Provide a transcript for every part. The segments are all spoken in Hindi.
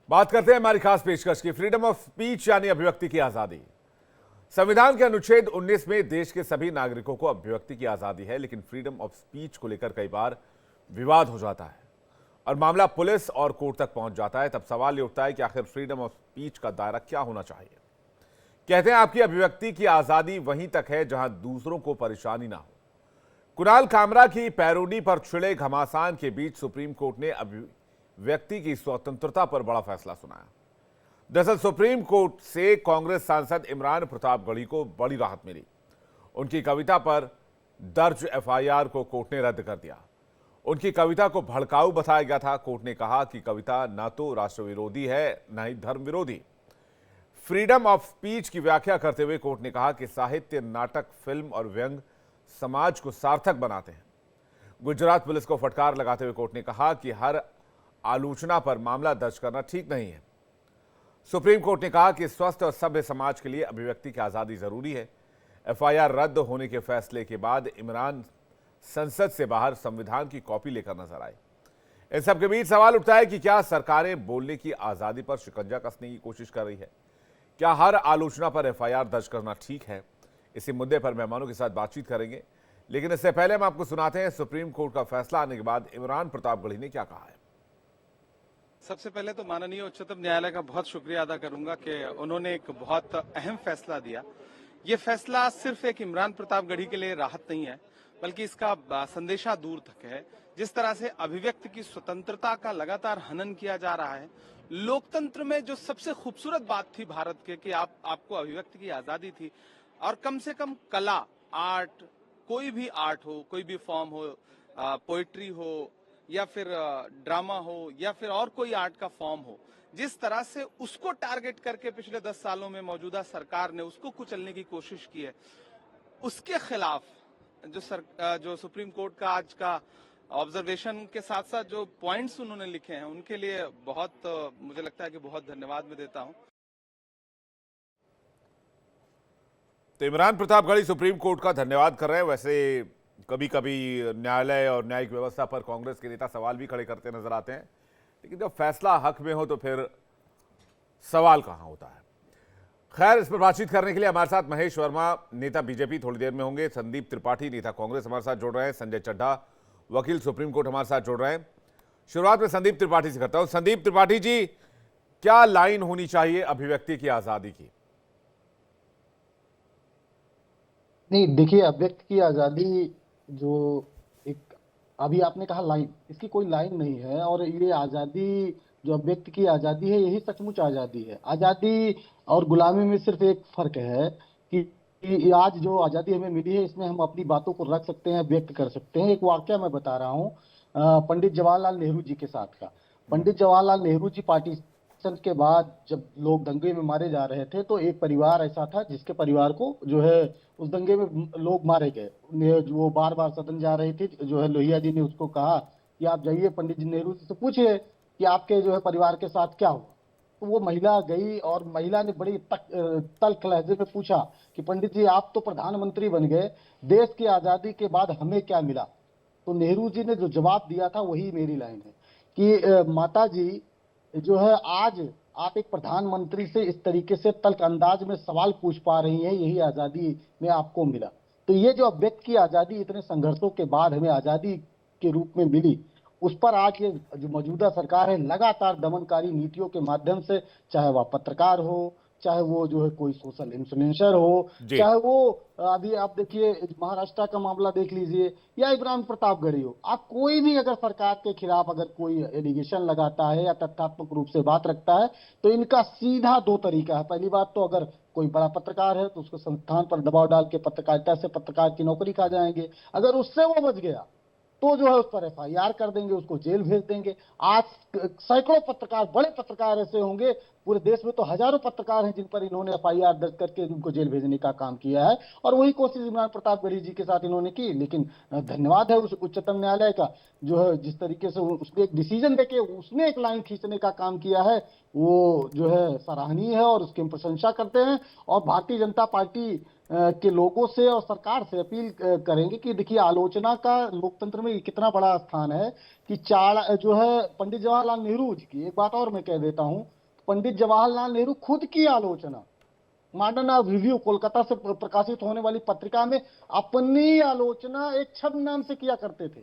बात करते हैं हमारी खास पेशकश की। फ्रीडम ऑफ स्पीच यानी अभिव्यक्ति की आजादी। संविधान के अनुच्छेद 19 में देश के सभी नागरिकों को अभिव्यक्ति की आजादी है, लेकिन फ्रीडम ऑफ स्पीच को लेकर कई बार विवाद हो जाता है और मामला पुलिस और कोर्ट तक पहुंच जाता है। तब सवाल ये उठता है कि आखिर फ्रीडम ऑफ स्पीच का दायरा क्या होना चाहिए। कहते हैं आपकी अभिव्यक्ति की आजादी वहीं तक है जहां दूसरों को परेशानी ना हो। कुणाल कामरा की पैरोडी पर छिड़े घमासान के बीच सुप्रीम कोर्ट ने अभिव्यक्ति की स्वतंत्रता पर बड़ा फैसला सुनाया। दरअसल सुप्रीम कोर्ट से कांग्रेस सांसद इमरान प्रतापगढ़ी को बड़ी राहत मिली। उनकी कविता पर दर्ज एफआईआर को कोर्ट ने रद्द कर दिया। उनकी कविता को भड़काऊ बताया गया था। कोर्ट ने कहा कि कविता ना तो राष्ट्र विरोधी है, न ही धर्म विरोधी। फ्रीडम ऑफ स्पीच की व्याख्या करते हुए कोर्ट ने कहा कि साहित्य, नाटक, फिल्म और व्यंग समाज को सार्थक बनाते हैं। गुजरात पुलिस को फटकार लगाते हुए कोर्ट ने कहा कि हर आलोचना पर मामला दर्ज करना ठीक नहीं है। सुप्रीम कोर्ट ने कहा कि स्वस्थ और सभ्य समाज के लिए अभिव्यक्ति की आजादी जरूरी है। एफआईआर रद्द होने के फैसले के बाद इमरान संसद से बाहर संविधान की कॉपी लेकर नजर आए। इन सबके बीच सवाल उठता है कि क्या सरकारें बोलने की आजादी पर शिकंजा कसने की कोशिश कर रही है? क्या हर आलोचना पर एफआईआर दर्ज करना ठीक है? इसी मुद्दे पर मेहमानों के साथ बातचीत करेंगे, लेकिन इससे पहले हम आपको सुनाते हैं सुप्रीम कोर्ट का फैसला आने के बाद इमरान प्रतापगढ़ी ने क्या कहा है। सबसे पहले तो माननीय उच्चतम न्यायालय का बहुत शुक्रिया अदा करूंगा कि उन्होंने एक बहुत अहम फैसला दिया। ये फैसला सिर्फ एक इमरान प्रतापगढ़ी के लिए राहत नहीं है, बल्कि इसका संदेशा दूर तक है। जिस तरह से अभिव्यक्ति की स्वतंत्रता का लगातार हनन किया जा रहा है, लोकतंत्र में जो सबसे खूबसूरत बात थी भारत के कि आपको अभिव्यक्ति की आजादी थी, और कम से कम कला, आर्ट, कोई भी आर्ट हो, कोई भी फॉर्म हो, पोइट्री हो या फिर ड्रामा हो या फिर और कोई आर्ट का फॉर्म हो, जिस तरह से उसको टारगेट करके पिछले 10 सालों में मौजूदा सरकार ने उसको कुचलने की कोशिश की है, उसके खिलाफ जो सुप्रीम कोर्ट का आज का ऑब्जर्वेशन के साथ साथ जो पॉइंट्स उन्होंने लिखे हैं, उनके लिए बहुत मुझे लगता है कि बहुत धन्यवाद मैं देता हूं। तो इमरान प्रतापगढ़ी सुप्रीम कोर्ट का धन्यवाद कर रहे हैं। वैसे कभी कभी न्यायालय और न्यायिक व्यवस्था पर कांग्रेस के नेता सवाल भी खड़े करते नजर आते हैं, लेकिन जब फैसला हक में हो तो फिर सवाल कहां होता है। खैर, इस पर बातचीत करने के लिए हमारे साथ महेश वर्मा, नेता बीजेपी, थोड़ी देर में होंगे। संदीप त्रिपाठी, नेता कांग्रेस, हमारे साथ जुड़ रहे हैं। संजय चड्ढा, वकील, सुप्रीम कोर्ट, हमारे साथ जुड़ रहे हैं। शुरुआत में संदीप त्रिपाठी से करता हूं। संदीप त्रिपाठी जी, क्या लाइन होनी चाहिए अभिव्यक्ति की आजादी की? नहीं, देखिए, अभिव्यक्ति की आजादी जो एक अभी आपने कहा लाइन, इसकी कोई लाइन नहीं है। और ये आजादी, जो अभिव्यक्ति की आजादी है, यही सचमुच आजादी है। आजादी और गुलामी में सिर्फ एक फर्क है कि आज जो आजादी हमें मिली है, इसमें हम अपनी बातों को रख सकते हैं, व्यक्त कर सकते हैं। एक वाकया मैं बता रहा हूँ पंडित जवाहरलाल नेहरू जी के साथ का। पंडित जवाहरलाल नेहरू जी पार्टीशन के बाद जब लोग दंगे में मारे जा रहे थे, तो एक परिवार ऐसा था जिसके परिवार को जो है उस दंगे में लोग मारे गए। वो बार बार सदन जा रहे थे, जो है लोहिया जी ने उसको कहा कि आप जाइए पंडित जी नेहरू जी से पूछिए कि आपके जो है परिवार के साथ क्या हुआ। तो वो महिला गई और महिला ने बड़ी तल्ख लहजे में पूछा कि पंडित जी, आप तो प्रधानमंत्री बन गए, देश की आजादी के बाद हमें क्या मिला? तो नेहरू जी ने जो जवाब दिया था वही मेरी लाइन है कि माता जी, जो है आज आप एक प्रधानमंत्री से इस तरीके से तल्ख अंदाज में सवाल पूछ पा रही हैं, यही आजादी में आपको मिला। तो ये जो अभिव्यक्ति की आजादी इतने संघर्षों के बाद हमें आजादी के रूप में मिली, उस पर आज ये जो मौजूदा सरकार है लगातार दमनकारी नीतियों के माध्यम से, चाहे वह पत्रकार हो, चाहे वो जो है कोई सोशल इन्फ्लुएंसर हो, चाहे वो अभी आप देखिए महाराष्ट्र का मामला देख लीजिए, या इमरान प्रतापगढ़ी हो, आप कोई भी अगर सरकार के खिलाफ अगर कोई एलिगेशन लगाता है या तथ्यात्मक रूप से बात रखता है, तो इनका सीधा दो तरीका है। पहली बात तो अगर कोई बड़ा पत्रकार है तो उसको संस्थान पर दबाव डाल के पत्रकारिता से पत्रकार की नौकरी खा जाएंगे। अगर उससे वो बच गया तो जो है उस पर एफआईआर कर देंगे, उसको जेल भेज देंगे। आज सैकड़ों पत्रकार, बड़े पत्रकार ऐसे होंगे, पूरे देश में तो हजारों पत्रकार हैं जिन पर इन्होंने एफआईआर दर्ज करके उनको जेल भेजने का काम किया है। और वही कोशिश इमरान प्रतापगढ़ी जी के साथ इन्होंने की। लेकिन धन्यवाद है उस उच्चतम न्यायालय का, जो है जिस तरीके से उसने एक डिसीजन देके उसने एक लाइन खींचने का काम किया है, वो जो है सराहनीय है और उसकी हम प्रशंसा करते हैं। और भारतीय जनता पार्टी के लोगों से और सरकार से अपील करेंगे कि देखिए, आलोचना का लोकतंत्र में कितना बड़ा स्थान है कि चार जो है पंडित जवाहरलाल नेहरू जी की, एक बात और मैं कह देता हूँ, पंडित जवाहरलाल नेहरू खुद की आलोचना मॉडर्न रिव्यू कोलकाता से प्रकाशित होने वाली पत्रिका में अपनी आलोचना एक छद्म नाम से किया करते थे।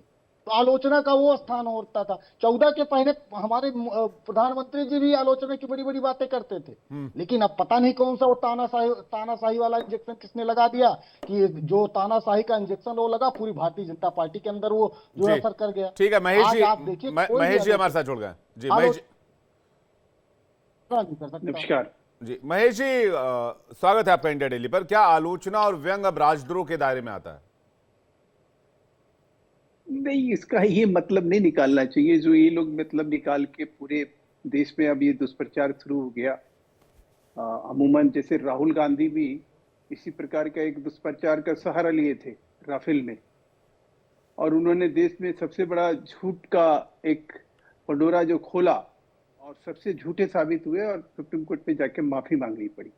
तो आलोचना का वो स्थान होता था। 14 के पहले हमारे प्रधानमंत्री जी भी आलोचना की बड़ी बड़ी बातें करते थे, लेकिन अब पता नहीं कौन सा वो तानाशाही वाला इंजेक्शन किसने लगा दिया कि जो तानाशाही का इंजेक्शन वो लगा, पूरी भारतीय जनता पार्टी के अंदर वो जो जी असर कर गया। ठीक है महेश आज जी, आप देखिए, कोई भी महेश जी हमारे साथ जुड़ गए। जी महेश जी, आलोचना नहीं कर सकता। नमस्कार। जी महेश जी, स्वागत है आपका इंडिया डेली पर। क्या आलोचना और व्यंग अब राजद्रोह के दायरे में आता है? नहीं, इसका ये मतलब नहीं निकालना चाहिए जो ये लोग मतलब निकाल के पूरे देश में अब ये दुष्प्रचार शुरू हो गया। अमूमन जैसे राहुल गांधी भी इसी प्रकार का एक दुष्प्रचार का सहारा लिए थे राफेल में, और उन्होंने देश में सबसे बड़ा झूठ का एक पंडोरा जो खोला और सबसे झूठे साबित हुए और सुप्रीम कोर्ट में जाके माफी मांगनी पड़ी।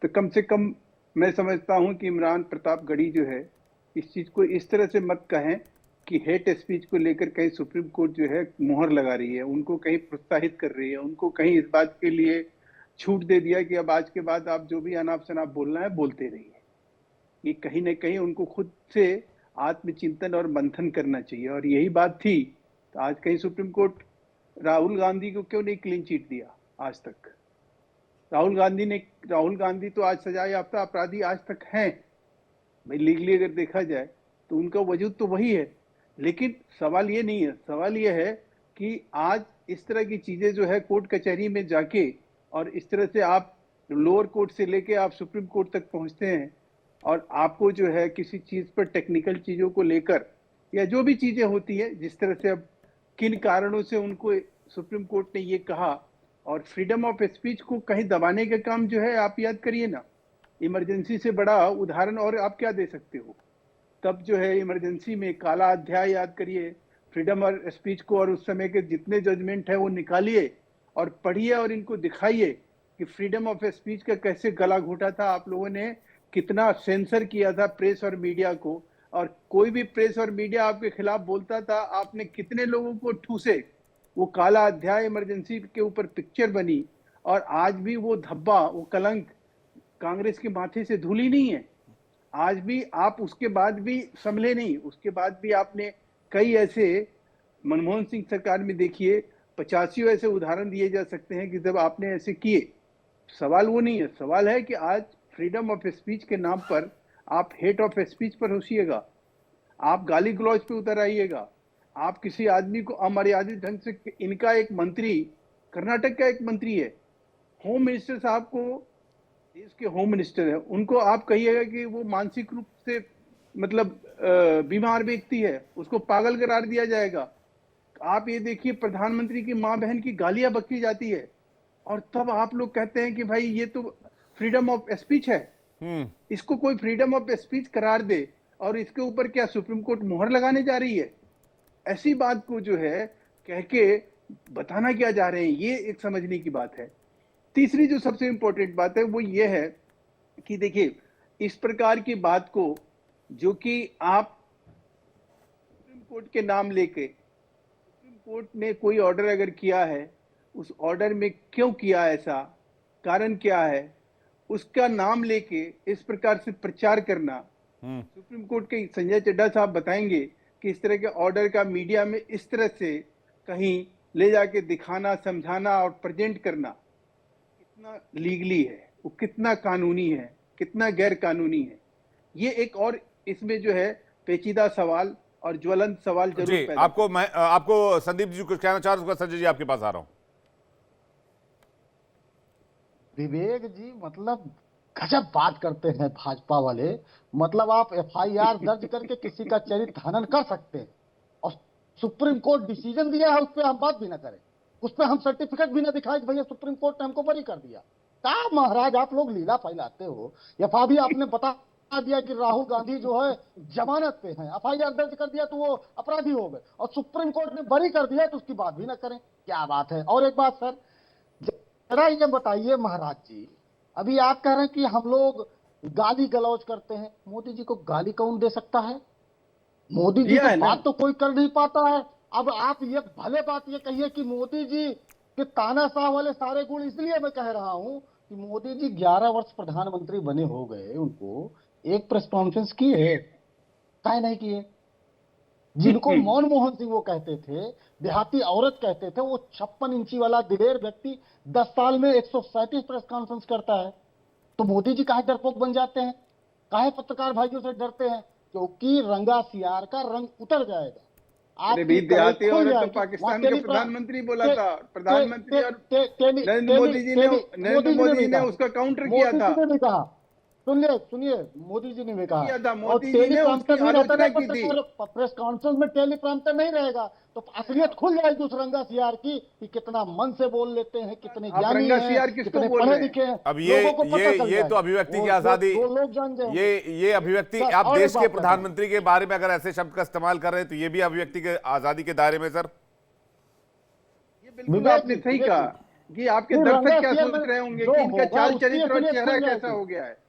तो कम से कम मैं समझता हूं कि इमरान प्रतापगढ़ी जो है इस चीज को इस तरह से मत कहें कि हेट स्पीच को लेकर कहीं सुप्रीम कोर्ट जो है मुहर लगा रही है, उनको कहीं प्रोत्साहित कर रही है, उनको कहीं इस बात के लिए छूट दे दिया कि अब आज के बाद आप जो भी अनाप शनाप बोलना है बोलते रहिए। ये कहीं ना कहीं उनको खुद से आत्मचिंतन और मंथन करना चाहिए, और यही बात थी। तो आज कहीं सुप्रीम कोर्ट राहुल गांधी को क्यों नहीं क्लीन चिट दिया आज तक? राहुल गांधी तो आज सजा याफ्ता अपराधी आज तक हैं भाई, लीगली अगर देखा जाए तो उनका वजूद तो वही है। लेकिन सवाल ये नहीं है, सवाल ये है कि आज इस तरह की चीजें जो है कोर्ट कचहरी में जाके और इस तरह से आप लोअर कोर्ट से लेके आप सुप्रीम कोर्ट तक पहुंचते हैं, और आपको जो है किसी चीज पर टेक्निकल चीजों को लेकर या जो भी चीजें होती है, जिस तरह से अब किन कारणों से उनको सुप्रीम कोर्ट ने ये कहा, और फ्रीडम ऑफ स्पीच को कहीं दबाने का काम जो है, आप याद करिए ना, इमरजेंसी से बड़ा उदाहरण और आप क्या दे सकते हो? तब जो है इमरजेंसी में काला अध्याय याद करिए फ्रीडम और स्पीच को, और उस समय के जितने जजमेंट है वो निकालिए और पढ़िए और इनको दिखाइए कि फ्रीडम ऑफ स्पीच का कैसे गला घोटा था आप लोगों ने, कितना सेंसर किया था प्रेस और मीडिया को, और कोई भी प्रेस और मीडिया आपके खिलाफ बोलता था आपने कितने लोगों को ठूसे। वो काला अध्याय इमरजेंसी के ऊपर पिक्चर बनी, और आज भी वो धब्बा, वो कलंक कांग्रेस के माथे से धुली नहीं है। आज भी आप उसके बाद भी संभले नहीं, उसके बाद भी आपने कई ऐसे, मनमोहन सिंह सरकार में देखिए 85 ऐसे उदाहरण दिए जा सकते हैं कि जब आपने ऐसे किए। सवाल वो नहीं है, सवाल है कि आज फ्रीडम ऑफ स्पीच के नाम पर आप हेट ऑफ स्पीच पर होशिएगा, आप गाली गलौज पे उतर आइएगा, आप किसी आदमी को अमर्यादित ढंग से, इनका एक मंत्री, कर्नाटक का एक मंत्री है, होम मिनिस्टर साहब को, देश के होम मिनिस्टर है, उनको आप कहिएगा कि वो मानसिक रूप से मतलब बीमार व्यक्ति है, उसको पागल करार दिया जाएगा। आप ये देखिए प्रधानमंत्री की माँ बहन की गालियां बकी जाती है, और तब आप लोग कहते हैं कि भाई ये तो फ्रीडम ऑफ स्पीच है। इसको कोई फ्रीडम ऑफ स्पीच करार दे और इसके ऊपर क्या सुप्रीम कोर्ट मुहर लगाने जा रही है? ऐसी बात को जो है कह के बताना क्या जा रहे हैं, ये एक समझने की बात है। तीसरी जो सबसे इंपॉर्टेंट बात है वो ये है कि देखिए, इस प्रकार की बात को जो कि आप सुप्रीम कोर्ट के नाम लेके, सुप्रीम कोर्ट ने कोई ऑर्डर अगर किया है, उस ऑर्डर में क्यों किया, ऐसा कारण क्या है, उसका नाम लेके इस प्रकार से प्रचार करना। सुप्रीम कोर्ट के संजय चड्ढा साहब बताएंगे कि इस तरह के ऑर्डर का मीडिया में इस तरह से कहीं ले जाके दिखाना, समझाना और प्रेजेंट करना कितना लीगली है, वो कितना कानूनी है, कितना गैर कानूनी है। ये एक और इसमें जो है पेचीदा सवाल और ज्वलंत सवाल जरूर जी, पैदा आपको संदीप जी कुछ कहना चाह रहे हैं? संजय जी आपके पास आ रहा हूं। विवेक जी, मतलब गजब बात करते हैं भाजपा वाले। मतलब आप एफआईआर दर्ज करके किसी का चरित्र हनन कर सकते हैं, और सुप्रीम कोर्ट डिसीजन दिया है उस पर हम बात भी ना करें, उस पर हम सर्टिफिकेट भी ना दिखाएं कि भैया सुप्रीम कोर्ट ने हमको बरी कर दिया। क्या महाराज आप लोग लीला फैलाते हो। अभी आपने बता दिया कि राहुल गांधी जो है जमानत पे हैं, एफआईआर दर्ज कर दिया तो वो अपराधी हो गए, और सुप्रीम कोर्ट ने बरी कर दिया तो उसकी बात भी ना करें। क्या बात है। और एक बात सर, जरा ये बताइए महाराज जी, अभी आप कह रहे हैं कि हम लोग गाली गलौज करते हैं। मोदी जी को गाली कौन दे सकता है? मोदी जी दिया तो है ना। बात तो कोई कर नहीं पाता है। अब आप ये भले बात ये कहिए कि मोदी जी के तानाशाह वाले सारे गुण, इसलिए मैं कह रहा हूं कि मोदी जी 11 वर्ष प्रधानमंत्री बने हो गए, उनको एक प्रेस कॉन्फ्रेंस की है? काहे नहीं किए? जिनको मनमोहन सिंह वो कहते थे, देहाती औरत कहते थे, वो 56 इंची वाला दिलेर व्यक्ति 10 साल में 137 प्रेस कॉन्फ्रेंस करता है। तो मोदी जी काहे डरपोक बन जाते हैं? काहे पत्रकार भाइयों से डरते हैं? क्योंकि रंगा सियार का रंग उतर जाएगा, अरे आपकी भाई, कड़े देहाती खुल औरत तो जाएगी। वहां पाकिस्तान का प्रधानमंत्री बोला था। प्रधानमंत्री और टेली नरेंद्र टेली मोदी जी ने टेली नरेंद्र मोदी जी ने मोदी भी जी ने कहा, उसका काउंटर किया मोदी था। जी ने भी कहा, सुनिए सुनिए, मोदी जी ने भी कहा। किया था, और मोदी जी ने उसकी टेलीप्रॉम्प्टर नहीं रहता ना आलोचना की थी। पत्रकार, प्रेस कॉन्फ्रेंस में टेलीप्रॉम्प्टर नहीं रहेगा, तो असलियत खुल जाएगी उस रंगा सियार की कि कितना मन से बोल लेते हैं, कितने आप ज्ञानी रंगा हैं, सियार किसको कितने बोल पढ़े रहे हैं? लिखे हैं। अब ये लोगों को पता चल ये तो जाएगा। अभिव्यक्ति की वो आजादी, दो लोग जान जाएंगे। ये अभिव्यक्ति सर, आप और एक देश के बात कहता हूं, प्रधानमंत्री के बारे में अगर ऐसे शब्द का इस्तेमाल कर रहे हैं तो ये भी अभिव्यक्ति के आजादी के दायरे में सर? ये बिल्कुल विवेक आपने जी, सही विवेक कहा जी, कि आपके ये दर्शक रंगा क्या सियार सोच में रहे होंगे जो कि इनका होगा चाल उसकी चरित्र और असलियत चेहरा खुल कैसा जाएगी। हो गया है।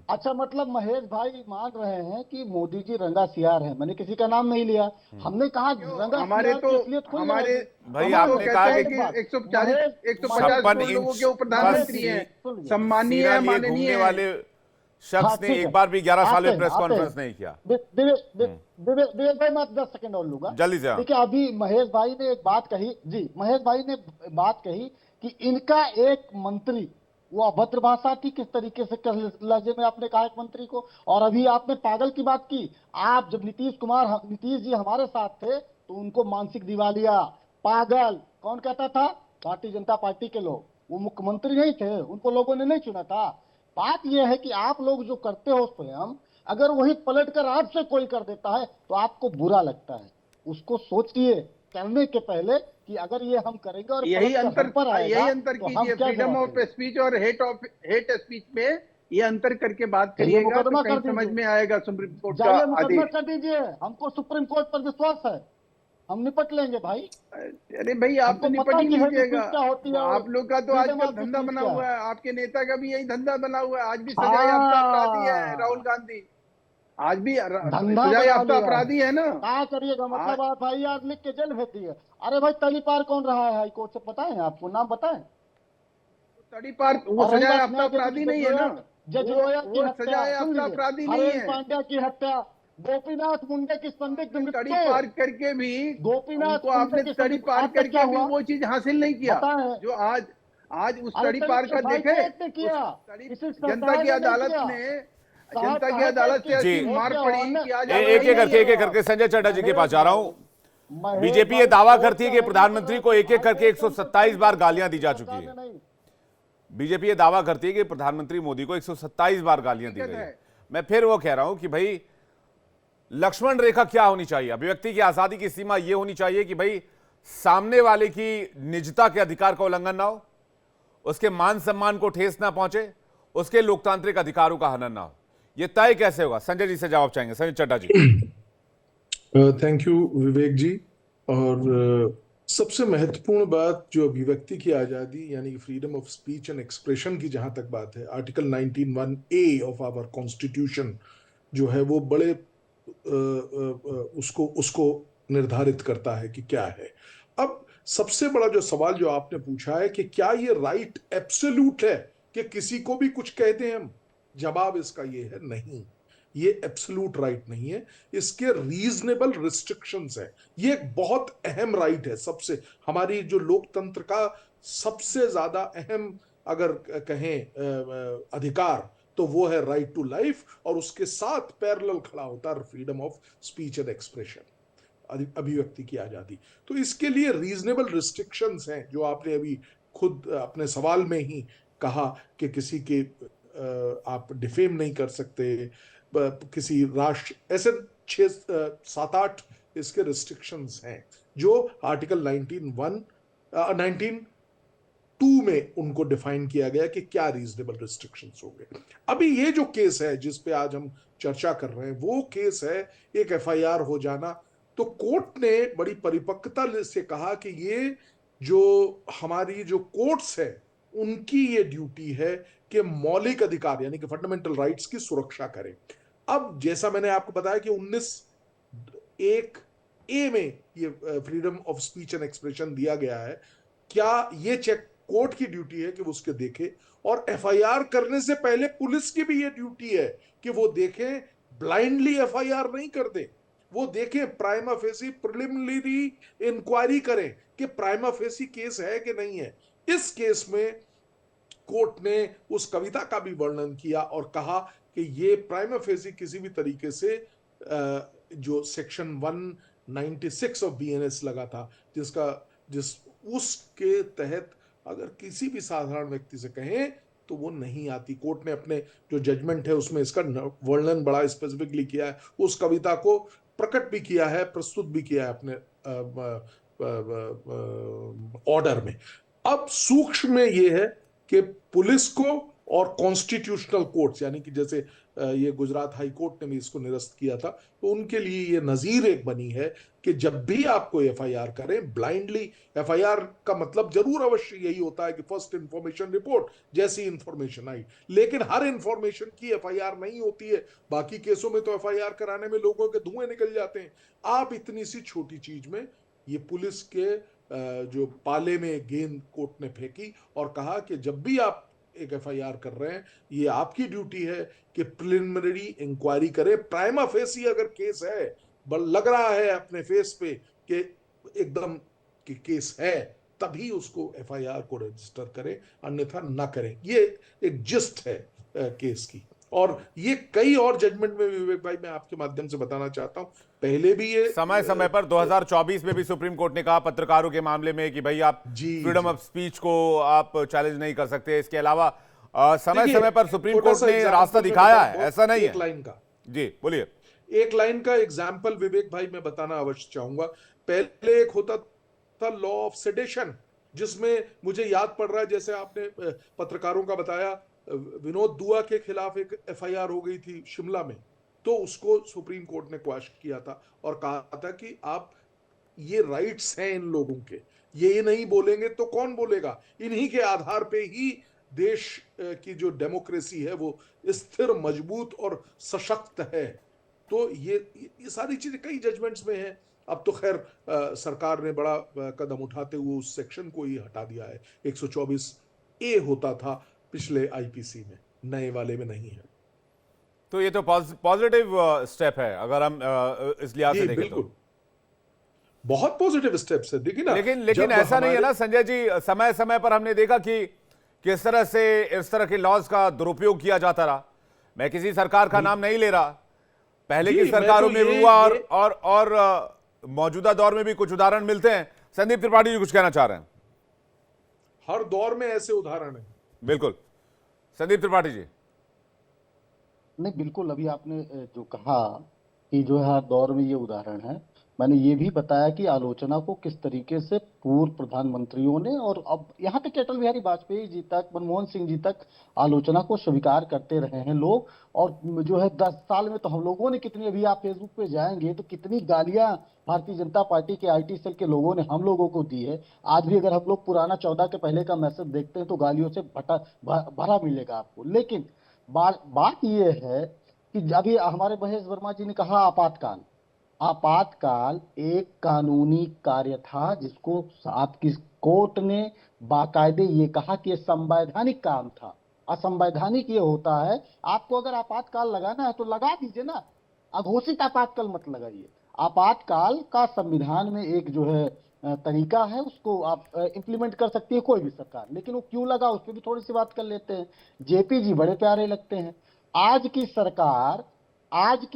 अच्छा, मतलब महेश भाई मान रहे हैं कि मोदी जी रंगा सियार है। मैंने किसी का नाम नहीं लिया, हमने कहा क्यों? रंगा हमारे सियार तो की असलियत खुल हमारे जाएगी। भाई हम तो कमाल है। आपने कहा कहते और हैं कि एक बात, कि 140 महेश 150 महेश 56 करोड़ लोगों इंच के वो का प्रधानमंत्री हैं, सुनिए, सम्मानीय सीना है, लिए माननीय घूमने है। वाले हाँ शख्स ने ठीक एक है, बार भी 11 साल आते में हैं प्रेस आते कॉन्फ्रेंस हैं। नहीं किया। विवेक भाई, मैं 10 सेकंड और लूंगा। जल्दी से हाँ। देखिए, अभी महेश भाई ने एक बात कही जी, महेश भाई ने बात कही कि इनका एक मंत्री, वो अभद्र भाषा थी, किस तरीके से लहजे में आपने कहा एक मंत्री को। और अभी आपने पागल की बात की। आप जब नीतीश जी हमारे साथ थे तो उनको मानसिक दिवालिया, पागल कौन कहता था? भारतीय जनता पार्टी के लोग। वो मुख्यमंत्री नहीं थे, उनको लोगों ने नहीं चुना था। बात यह है कि आप लोग जो करते हो स्वयं, अगर वही पलट कर आपसे कोई कर देता है तो आपको बुरा लगता है। उसको सोचिए करने के पहले कि अगर ये हम करेंगे और यही पलट कर हम पर यही आएगा अंतर तो हम कीजिए, क्या फ्रीडम जवाब ऑफ देंगे? स्पीच और हेट स्पीच में ये अंतर करके बात जाइए करिएगा तो मुकदमा कहीं कर समझ दीजिए, में आएगा सुप्रीम कोर्ट का जाइए मुकदमा आदेश। कर दीजिए। हमको सुप्रीम कोर्ट पर विश्वास है, हम निपट लेंगे भाई। अरे भाई, आप तो हमको निपट पता ही है कि हेड लीजिएगा। स्पीच क्या होती है और आप लोग का तो फ्रीडम आजकल ऑफ धंधा स्पीच बना क्या हुआ है। है, आपके नेता का भी यही धंधा बना हुआ है। आज भी सजा याफ्ता अपराधी है राहुल हाँ, गांधी। आज भी धंधा सजा बना याफ्ता लिया है। अपराधी है ना। क्या करिएगा, आज मतलब आप FIR लिख के जेल भेज दिए। अरे भाई, तलीपार कौन रहा है हाई कोर्ट से, पता है आपको? नाम बताएं। तड़ीपार वो और रही सजा बात याफ्ता न्यायाधीश अपराधी नहीं है ना। जज लोया की वो हत्या, सजा सुन याफ्ता लीजिए, अपराधी नहीं हरेन है। पांड्या की हत्या, गोपीनाथ मुंडे की संदिग्ध आपने तड़ी मृत्यु, पार करके भी गोपीनाथ उनको मुंडे आपने की तड़ी संदिग्ध, पार आज तक क्या करके भी हुआ वो चीज हासिल नहीं किया बताएं? जो आज आज उस अरे तड़ी तो पार का SIT देखे। ने उस किया, तड़ी किसी जनता सरकार की ने नहीं अदालत किया। ने साहब जनता की कहा था अदालत से कि जी। ऐसी हो मार गया पड़ी वरना कि आज आप एक कहीं नहीं एक है। करके संजय चड्डा जी के पास जा रहा हूं। महेश बीजेपी ये भाई, दावा कोर्ट करती है का कि है प्रधानमंत्री को एक एक करके 127 बार गालियां दी जा चुकी सरकार है। ने नहीं। बीजेपी ये दावा करती है कि प्रधानमंत्री मोदी को 127 बार गालियां दी गई है। मैं फिर वो कह रहा हूं कि भाई लक्ष्मण रेखा क्या होनी चाहिए? अभिव्यक्ति की आजादी की सीमा यह होनी चाहिए कि भाई सामने वाले की निजता के अधिकार का उल्लंघन ना हो, उसके मान सम्मान को ठेस ना पहुंचे, उसके लोकतांत्रिक अधिकारों का हनन ना हो। यह तय कैसे होगा? संजय जी से जवाब चाहेंगे। संजय चड्डा जी। थैंक यू विवेक जी। और सबसे महत्वपूर्ण बात जो अभिव्यक्ति की आजादी यानी freedom of speech and expression की जहां तक बात है, article 19(1)(a) of our constitution जो है वो बड़े उसको निर्धारित करता है कि क्या है। अब सबसे बड़ा जो सवाल जो आपने पूछा है कि क्या ये राइट एब्सोल्यूट है कि किसी को भी कुछ कह दें हम, जवाब इसका ये है नहीं, ये एब्सोल्यूट राइट नहीं है। इसके रीजनेबल रिस्ट्रिक्शंस है। ये एक बहुत अहम राइट है, सबसे हमारी जो लोकतंत्र का सबसे ज्यादा अहम अगर कहें अधिकार तो वो है राइट टू लाइफ, और उसके साथ पैरेलल खड़ा होता है freedom of speech and expression, अभिव्यक्ति की आजादी। तो इसके लिए रीजनेबल रिस्ट्रिक्शंस हैं जो आपने अभी खुद अपने सवाल में ही कहा कि किसी के आप डिफेम नहीं कर सकते, किसी राष्ट्र, ऐसे 6-7-8 इसके रिस्ट्रिक्शंस हैं जो आर्टिकल 19(2) में उनको डिफाइन किया गया कि क्या रीजनेबल रिस्ट्रिक्शंस होंगे। अभी ये जो केस है जिस पे आज हम चर्चा कर रहे हैं वो केस है एक FIR हो जाना। तो कोर्ट ने बड़ी परिपक्वता से कहा कि ये जो हमारी जो कोर्ट्स है उनकी ये ड्यूटी है कि मौलिक अधिकार यानी कि फंडामेंटल राइट्स की सुरक्षा करें। अब जैसा मैंने आपको बताया कि 19(1)(a) में ये freedom of speech and expression दिया गया है। क्या ये चेक कोर्ट की ड्यूटी है कि वो उसके देखे, और एफआईआर करने से पहले पुलिस की भी ये ड्यूटी है कि वो देखें, ब्लाइंडली एफआईआर नहीं कर दे, वो देखें प्राइमा फेसी प्रिलिमिनरी इंक्वायरी करें कि प्राइमा फेसी केस है कि नहीं है। इस केस में कोर्ट ने उस कविता का भी वर्णन किया और कहा कि ये प्राइमा फेसी किसी भी तरीके से जो सेक्शन 196 ऑफ बीएनएस लगा था, जिस उसके तहत अगर किसी भी साधारण व्यक्ति से कहें तो वो नहीं आती। कोर्ट ने अपने जो जजमेंट है उसमें इसका वर्णन बड़ा स्पेसिफिकली किया है, उस कविता को प्रकट भी किया है, प्रस्तुत भी किया है अपने ऑर्डर में। अब सूक्ष्म में ये है कि पुलिस को और कॉन्स्टिट्यूशनल कोर्ट्स यानी कि जैसे ये गुजरात हाई कोर्ट ने भी इसको निरस्त किया था, तो उनके लिए ये नजीर एक बनी है कि जब भी आपको एफआईआर करें, ब्लाइंडली एफआईआर का मतलब जरूर अवश्य यही होता है कि फर्स्ट इंफॉर्मेशन रिपोर्ट, जैसी इंफॉर्मेशन आई, लेकिन हर इंफॉर्मेशन की एफआईआर नहीं होती है। बाकी केसों में तो एफआईआर कराने में लोगों के धुएं निकल जाते हैं। आप इतनी सी छोटी चीज में ये पुलिस के जो पाले में गेंद कोर्ट ने फेंकी और कहा कि जब भी आप एक एफआईआर कर रहे हैं, ये आपकी ड्यूटी है कि प्रिलिमिनरी इंक्वायरी करें। प्राइमा फेसी अगर केस है, लग रहा है अपने फेस पे कि एकदम कि केस है, तभी उसको एफआईआर को रजिस्टर करें, अन्यथा ना करें। ये एक जिस्ट है केस की। और ये कई और जजमेंट में विवेक भाई मैं आपके माध्यम से बताना चाहता हूं, पहले भी ये समय समय पर 2024 में भी सुप्रीम कोर्ट ने कहा पत्रकारों के मामले में कि भाई आप फ्रीडम ऑफ स्पीच को आप चैलेंज नहीं कर सकते। इसके अलावा समय समय पर सुप्रीम कोर्ट ने रास्ता दिखाया है, ऐसा नहीं है। एक लाइन का जी बोलिए। एक लाइन का एग्जाम्पल विवेक भाई मैं बताना अवश्य चाहूंगा। पहले एक होता था लॉ ऑफ सेडेशन, जिसमें मुझे याद पड़ रहा है, जैसे आपने पत्रकारों का बताया, विनोद दुआ के खिलाफ एक एफआईआर हो गई थी शिमला में, तो उसको सुप्रीम कोर्ट ने क्वैश किया था और कहा था कि आप ये राइट्स हैं इन लोगों के, ये नहीं बोलेंगे तो कौन बोलेगा। इन्हीं के आधार पे ही देश की जो डेमोक्रेसी है वो स्थिर, मजबूत और सशक्त है। तो ये सारी चीजें कई जजमेंट्स में है। अब तो खैर सरकार ने बड़ा कदम उठाते हुए उस सेक्शन को ही हटा दिया है। 124(a) होता था पिछले आईपीसी में, नए वाले में नहीं है। तो ये तो पॉजिटिव स्टेप है अगर हम इस लिहाज से देखें बिल्कुल तो। बहुत पॉजिटिव स्टेप्स है। देखिए ना, लेकिन ऐसा नहीं है ना संजय जी, समय समय पर हमने देखा कि किस तरह से इस तरह के लॉज का दुरुपयोग किया जाता रहा। मैं किसी सरकार का नाम नहीं ले रहा, पहले की सरकारों में भी हुआ और मौजूदा दौर में भी कुछ उदाहरण मिलते हैं। संदीप त्रिपाठी जी कुछ कहना चाह रहे हैं? हर दौर में ऐसे उदाहरण है। बिल्कुल, संदीप त्रिपाठी जी। नहीं, बिल्कुल, अभी आपने जो कहा कि जो है हर दौर में ये उदाहरण है, मैंने ये भी बताया कि आलोचना को किस तरीके से पूर्व प्रधानमंत्रियों ने और अब यहाँ तक कि अटल बिहारी वाजपेयी जी तक, मनमोहन सिंह जी तक आलोचना को स्वीकार करते रहे हैं लोग। और जो है 10 साल में तो हम लोगों ने कितनी, अभी आप फेसबुक पे जाएंगे तो कितनी गालियां भारतीय जनता पार्टी के आईटी सेल के लोगों ने हम लोगों को दी है। आज भी अगर हम लोग पुराना 14 के पहले का मैसेज देखते हैं तो गालियों से भरा मिलेगा आपको। लेकिन बात ये है कि अभी हमारे महेश वर्मा जी ने कहा आपातकाल। आपातकाल एक कानूनी कार्य था जिसको आपकी कोर्ट ने बाकायदे ये कहा कि ये संवैधानिक काम था। असंवैधानिक ये होता है, आपको अगर आपातकाल लगाना है तो लगा दीजिए ना, अघोषित आपातकाल मत लगाइए। आपातकाल का संविधान में एक जो है तरीका है, उसको आप इंप्लीमेंट कर सकती है कोई भी सरकार, लेकिन वो क्यों लगा उस पर भी थोड़ी सी बात कर लेते हैं। जेपी जी बड़े प्यारे लगते हैं। आज की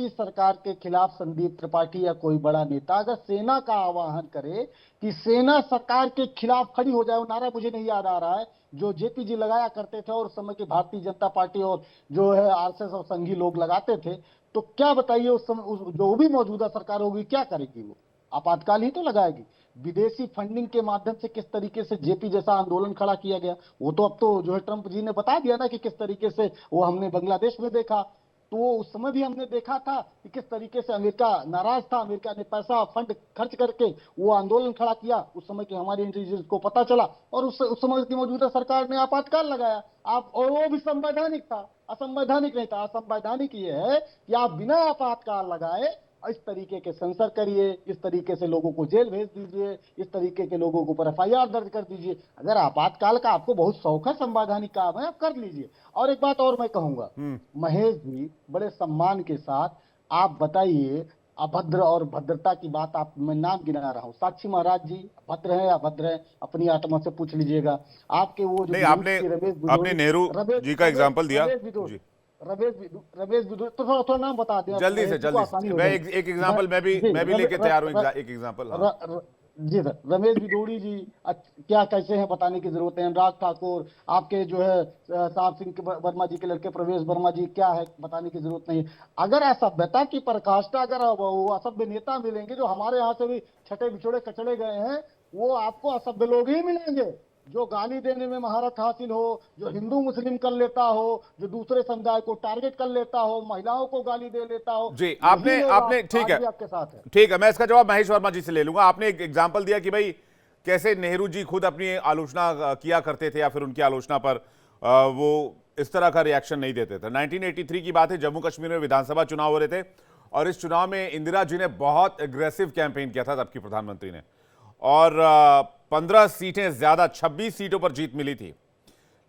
सरकार के खिलाफ संदीप त्रिपाठी या कोई बड़ा नेता अगर सेना का आह्वान करे कि सेना सरकार के खिलाफ खड़ी हो जाए, वो नारा मुझे नहीं याद आ रहा है जो जेपी जी लगाया करते थे और उस समय की भारतीय जनता पार्टी और जो है आरएसएस और संघी लोग लगाते थे, तो क्या बताइए उस समय जो भी मौजूदा सरकार होगी क्या करेगी? वो आपातकाल ही तो लगाएगी। विदेशी फंडिंग के माध्यम से किस तरीके से जेपी जैसा आंदोलन खड़ा किया गया, वो तो अब तो जो है ट्रंप जी ने बता दिया ना कि किस तरीके से वो हमने बांग्लादेश में देखा। तो वो उस समय भी हमने देखा था कि किस तरीके से अमेरिका नाराज था, अमेरिका ने पैसा फंड खर्च करके वो आंदोलन खड़ा किया। उस समय की हमारी इंटेलिजेंस को पता चला और उस समय की मौजूदा सरकार ने आपातकाल लगाया। आप, और वो भी संवैधानिक था, असंवैधानिक नहीं था। असंवैधानिक ये है कि आप बिना आपातकाल लगाए इस तरीके के सेंसर करिए, इस तरीके से लोगों को जेल भेज दीजिए, इस तरीके के लोगों के ऊपर एफआईआर दर्ज कर दीजिए। अगर आपातकाल का आपको बहुत शौक है, संवैधानिक काम है, आप कर लीजिए। और एक बात और मैं कहूंगा, महेश जी, बड़े सम्मान के साथ आप बताइए, अभद्र और भद्रता की बात आप, मैं नाम गिना रहा हूँ, साक्षी महाराज जी भद्र है अभद्र है, अपनी आत्मा से पूछ लीजिएगा। आपके वो जो नहीं, आपने आपने नेहरू जी का एग्जाम्पल दिया जी। रमेश विदुर, तो थोड़ा थोड़ा नाम बता दें जल्दी से जल्दी से, मैं एक एग्जांपल मैं भी लेके तैयार हूँ, एक एग्जांपल। जी सर, रमेश भिदोड़ी जी क्या कैसे हैं बताने की जरूरत है। अनुराग ठाकुर, आपके जो है साहब सिंह वर्मा जी के लड़के प्रवेश वर्मा जी, क्या है बताने की जरूरत नहीं। अगर असभ्यता की पराकाष्ठा, अगर वो असभ्य नेता मिलेंगे जो हमारे यहाँ से भी छठे बिछोड़े कचड़े गए हैं, वो आपको असभ्य लोग ही मिलेंगे। जो गाली देने में महारत हासिल हो, जो हिंदू मुस्लिम कर लेता हो, जो दूसरे समुदाय को टारगेट कर लेता हो, महिलाओं को गाली दे लेता हो जी। आपने ठीक है, आपके साथ है। ठीक है, मैं इसका जवाब महेश वर्मा जी से ले लूंगा। आपने एक एग्जांपल दिया कि भाई कैसे नेहरू जी खुद अपनी आलोचना किया करते थे या फिर उनकी आलोचना पर वो इस तरह का रिएक्शन नहीं देते थे। 1983 की बात है, जम्मू कश्मीर में विधानसभा चुनाव हो रहे थे और इस चुनाव में इंदिरा जी ने बहुत एग्रेसिव कैंपेन किया था, तब की प्रधानमंत्री ने, और 15 सीटें ज्यादा 26 सीटों पर जीत मिली थी।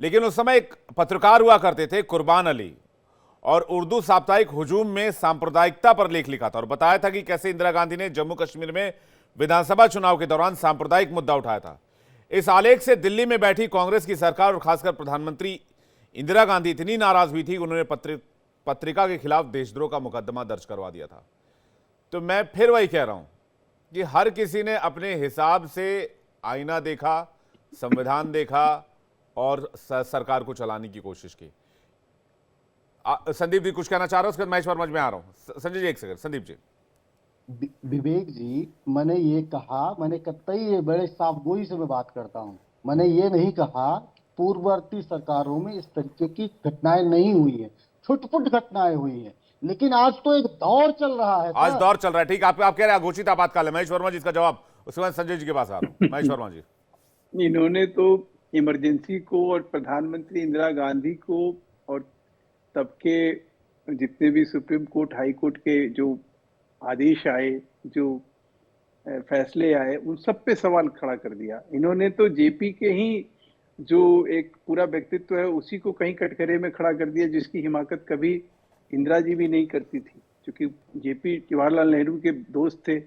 लेकिन उस समय एक पत्रकार हुआ करते थे कुर्बान अली, और उर्दू साप्ताहिक हुजूम में सांप्रदायिकता पर लेख लिखा था और बताया था कि कैसे इंदिरा गांधी ने जम्मू कश्मीर में विधानसभा चुनाव के दौरान सांप्रदायिक मुद्दा उठाया था। इस आलेख से दिल्ली में बैठी कांग्रेस की सरकार और खासकर प्रधानमंत्री इंदिरा गांधी इतनी नाराज हुई थी कि उन्होंने पत्रिका के खिलाफ देशद्रोह का मुकदमा दर्ज करवा दिया था। तो मैं फिर वही कह रहा हूं कि हर किसी ने अपने हिसाब से आईना देखा, संविधान देखा और सरकार को चलाने की कोशिश की। संदीप जी कुछ कहना चाह रहे हो, उसके बाद महेश वर्मा में आ रहा हूं। संजय जी एक सेकंड। संदीप जी। विवेक जी, मैंने ये कहा, मैंने कतई ये बड़े साफगोई से मैं बात करता हूँ, मैंने ये नहीं कहा पूर्ववर्ती सरकारों में इस तरीके की घटनाएं नहीं हुई है, छुटपुट घटनाएं हुई हैं, लेकिन आज तो एक दौर चल रहा है। आज दौर चल रहा है, ठीक। आप कह रहे हैं घोषित आपातकाल है। महेश वर्मा जी इसका जवाब, उसके बाद संजय जी के पास आ रहा हूं। महेश वर्मा जी। इन्होंने तो इमरजेंसी को और प्रधानमंत्री इंदिरा गांधी को और तब के जितने भी सुप्रीम कोर्ट, हाई कोर्ट के जो आदेश आए, जो फैसले आए, उन सब पे सवाल खड़ा कर दिया। इन्होंने तो जेपी के ही जो एक पूरा व्यक्तित्व है उसी को कहीं कटघरे में खड़ा कर दिया, जिसकी हिमाकत कभी इंदिरा जी भी नहीं करती थी, क्योंकि जेपी जवाहरलाल नेहरू के दोस्त थे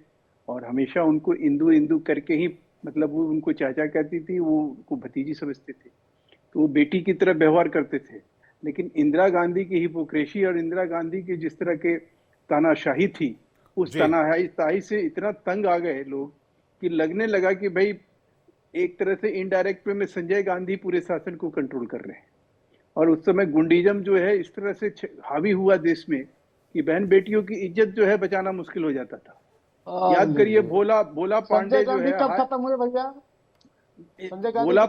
और हमेशा उनको इंदू इंदू करके ही, मतलब वो उनको चाचा कहती थी, वो उनको भतीजी समझते थे, तो वो बेटी की तरह व्यवहार करते थे। लेकिन इंदिरा गांधी की हिपोक्रेसी और इंदिरा गांधी की जिस तरह के तानाशाही थी, उस तानाशाही से इतना तंग आ गए लोग कि लगने लगा कि भाई एक तरह से इनडायरेक्ट वे में संजय गांधी पूरे शासन को कंट्रोल कर रहे हैं। और उस समय गुंडीजम जो है इस तरह से हावी हुआ देश में कि बहन बेटियों की इज्जत जो है बचाना मुश्किल हो जाता था। याद करिए भोला पांडे जो है, कब खत्म हुए भैया? भोला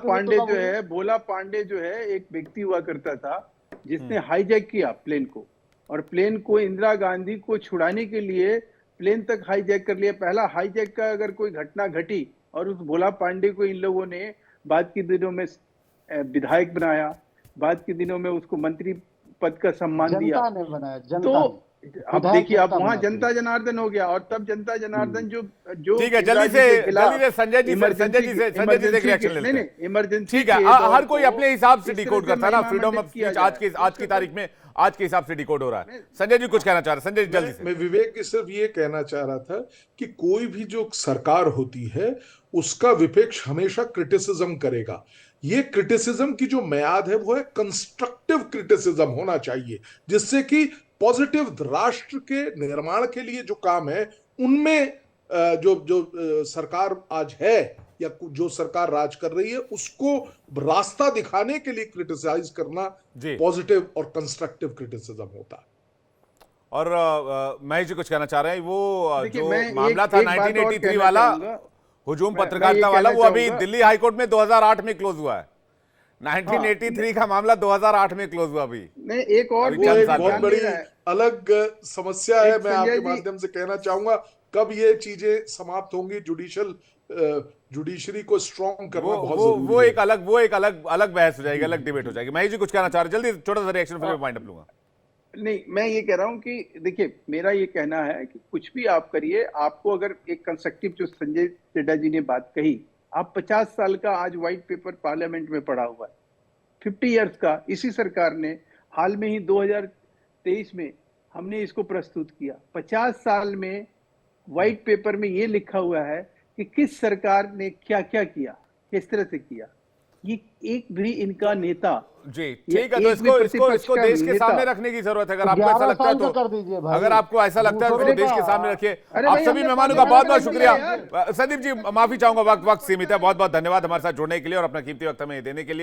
पांडे जो है एक व्यक्ति हुआ करता था जिसने हाईजैक किया प्लेन को, और प्लेन को इंदिरा गांधी को छुड़ाने के लिए प्लेन तक हाईजैक कर लिया। पहला हाईजैक का अगर कोई घटना घटी और उस भोला पांडे को इन लोगों ने बाद के दिनों में विधायक बनाया, बाद के दिनों में उसको मंत्री पद का सम्मान दिया, जनता ने बनाया, तो अब देखिए आप वहां जनता जनार्दन हो गया। और तब जनता जनार्दन जो ठीक है, जल्दी से संजय जी से रिएक्शन लेते हैं। इमरजेंसी, ठीक है, हर कोई अपने हिसाब से डिकोड करता है ना, फ्रीडम ऑफ स्पीच आज की तारीख में आज के हिसाब से डिकोड हो रहा है। संजय जी कुछ कहना चाह रहे हैं। संजय जी जल्दी से। मैं विवेक की सिर्फ ये कहना चाह रहा था कि कोई भी जो सरकार होती है उसका विपक्ष हमेशा क्रिटिसिज्म करेगा। ये क्रिटिसिज्म की जो म्याद है वो है कंस्ट्रक्टिव क्रिटिसिज्म होना चाहिए, जिससे कि पॉजिटिव राष्ट्र के निर्माण के लिए जो काम है उनमें जो सरकार आज है या जो सरकार राज कर रही है उसको रास्ता दिखाने के लिए क्रिटिसाइज करना पॉजिटिव और कंस्ट्रक्टिव क्रिटिसिज्म होता है। और महेश जी कुछ कहना चाह रहे हैं, वो जो मामला था 1983 वाला हुजूम पत्रकारिता वाला, वो अभी दिल्ली हाईकोर्ट में 2008 में क्लोज हुआ है। 1983 का मामला 2008 में क्लोज हुआ अभी। नहीं, एक और अभी वो चंद एक साल बहुत पहले। बड़ी ध्यान देना है। अलग समस्या है। एक मैं संजय आपके जी- माध्यम से कहना चाहूंगा कब ये चीजें समाप्त होंगी। जुडिशरी को स्ट्रांग करना बहुत जरूरी वो है। एक अलग बहस हो जाएगी, अलग डिबेट हो जाएगी। महेश जी कुछ कहना चाह रहे, जल्दी छोटा सा रिएक्शन फिर पॉइंट अप लूंगा। नहीं, मैं ये कह रहा हूं कि देखिए, मेरा ये कहना है कि कुछ भी आप करिए, आपको अगर एक कंस्ट्रक्टिव, जो संजय चड्ढा जी ने बात कही, आप 50 साल का आज व्हाइट पेपर पार्लियामेंट में पड़ा हुआ है, 50 इयर्स का, इसी सरकार ने हाल में ही 2023 में हमने इसको प्रस्तुत किया। 50 साल में व्हाइट पेपर में ये लिखा हुआ है कि किस सरकार ने क्या क्या किया, किस तरह से किया। ये एक भी इनका नेता, जी ये ठीक है, तो एक भी प्रतिपक्ष इसको का देश के नेता- सामने रखने की जरूरत है। अगर आपको 11 ऐसा लगता है साल का तो, कर दीजिए भाई। अगर आपको ऐसा लगता है तो दूसरों इसको देश के का- सामने रखिए। अरे आप भाई, सभी हमने मेहमानों का बहुत बहुत पार्लियामेंट शुक्रिया। में यार। संदीप जी माफी चाहूंगा, वक्त सीमित है। बहुत बहुत धन्यवाद हमारे साथ जुड़ने के लिए और अपना कीमती वक्त हमें देने के लिए।